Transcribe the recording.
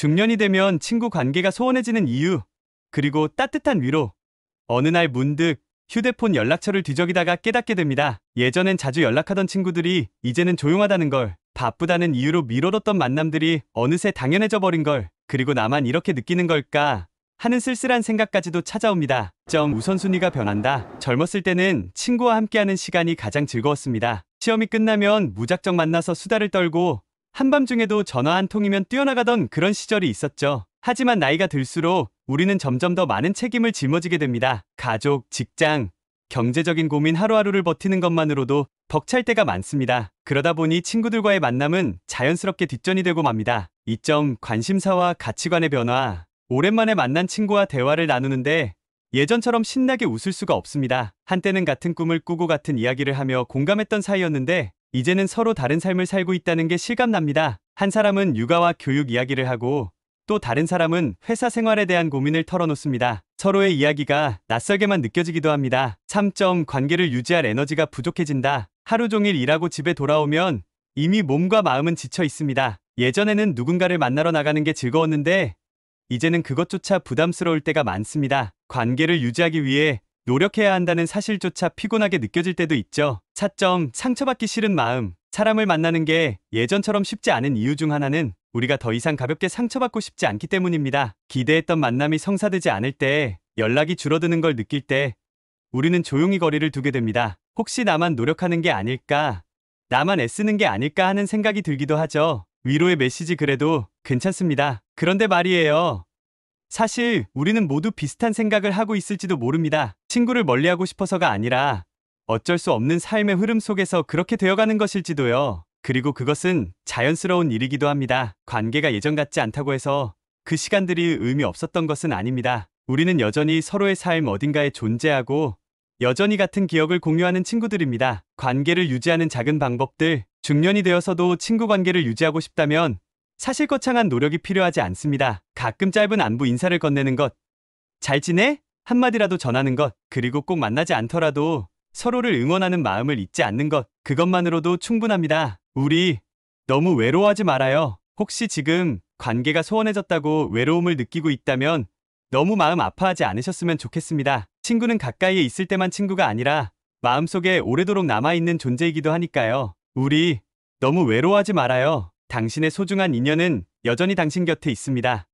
중년이 되면 친구 관계가 소원해지는 이유, 그리고 따뜻한 위로. 어느 날 문득 휴대폰 연락처를 뒤적이다가 깨닫게 됩니다. 예전엔 자주 연락하던 친구들이 이제는 조용하다는 걸, 바쁘다는 이유로 미뤄뒀던 만남들이 어느새 당연해져 버린 걸, 그리고 나만 이렇게 느끼는 걸까 하는 쓸쓸한 생각까지도 찾아옵니다. 우선순위가 변한다. 젊었을 때는 친구와 함께하는 시간이 가장 즐거웠습니다. 시험이 끝나면 무작정 만나서 수다를 떨고 한밤중에도 전화 한 통이면 뛰어나가던 그런 시절이 있었죠. 하지만 나이가 들수록 우리는 점점 더 많은 책임을 짊어지게 됩니다. 가족, 직장, 경제적인 고민 하루하루를 버티는 것만으로도 벅찰 때가 많습니다. 그러다 보니 친구들과의 만남은 자연스럽게 뒷전이 되고 맙니다. 관심사와 가치관의 변화. 오랜만에 만난 친구와 대화를 나누는데 예전처럼 신나게 웃을 수가 없습니다. 한때는 같은 꿈을 꾸고 같은 이야기를 하며 공감했던 사이였는데 이제는 서로 다른 삶을 살고 있다는 게 실감납니다. 한 사람은 육아와 교육 이야기를 하고 또 다른 사람은 회사 생활에 대한 고민을 털어놓습니다. 서로의 이야기가 낯설게만 느껴지기도 합니다. 관계를 유지할 에너지가 부족해진다. 하루 종일 일하고 집에 돌아오면 이미 몸과 마음은 지쳐 있습니다. 예전에는 누군가를 만나러 나가는 게 즐거웠는데 이제는 그것조차 부담스러울 때가 많습니다. 관계를 유지하기 위해 노력해야 한다는 사실조차 피곤하게 느껴질 때도 있죠. 상처받기 싫은 마음. 사람을 만나는 게 예전처럼 쉽지 않은 이유 중 하나는 우리가 더 이상 가볍게 상처받고 싶지 않기 때문입니다. 기대했던 만남이 성사되지 않을 때, 연락이 줄어드는 걸 느낄 때 우리는 조용히 거리를 두게 됩니다. 혹시 나만 노력하는 게 아닐까? 나만 애쓰는 게 아닐까 하는 생각이 들기도 하죠. 위로의 메시지 그래도 괜찮습니다. 그런데 말이에요. 사실 우리는 모두 비슷한 생각을 하고 있을지도 모릅니다. 친구를 멀리하고 싶어서가 아니라 어쩔 수 없는 삶의 흐름 속에서 그렇게 되어가는 것일지도요. 그리고 그것은 자연스러운 일이기도 합니다. 관계가 예전 같지 않다고 해서 그 시간들이 의미 없었던 것은 아닙니다. 우리는 여전히 서로의 삶 어딘가에 존재하고 여전히 같은 기억을 공유하는 친구들입니다. 관계를 유지하는 작은 방법들. 중년이 되어서도 친구 관계를 유지하고 싶다면 사실 거창한 노력이 필요하지 않습니다. 가끔 짧은 안부 인사를 건네는 것, 잘 지내? 한마디라도 전하는 것, 그리고 꼭 만나지 않더라도 서로를 응원하는 마음을 잊지 않는 것, 그것만으로도 충분합니다. 우리 너무 외로워하지 말아요. 혹시 지금 관계가 소원해졌다고 외로움을 느끼고 있다면 너무 마음 아파하지 않으셨으면 좋겠습니다. 친구는 가까이에 있을 때만 친구가 아니라 마음속에 오래도록 남아있는 존재이기도 하니까요. 우리 너무 외로워하지 말아요. 당신의 소중한 인연은 여전히 당신 곁에 있습니다.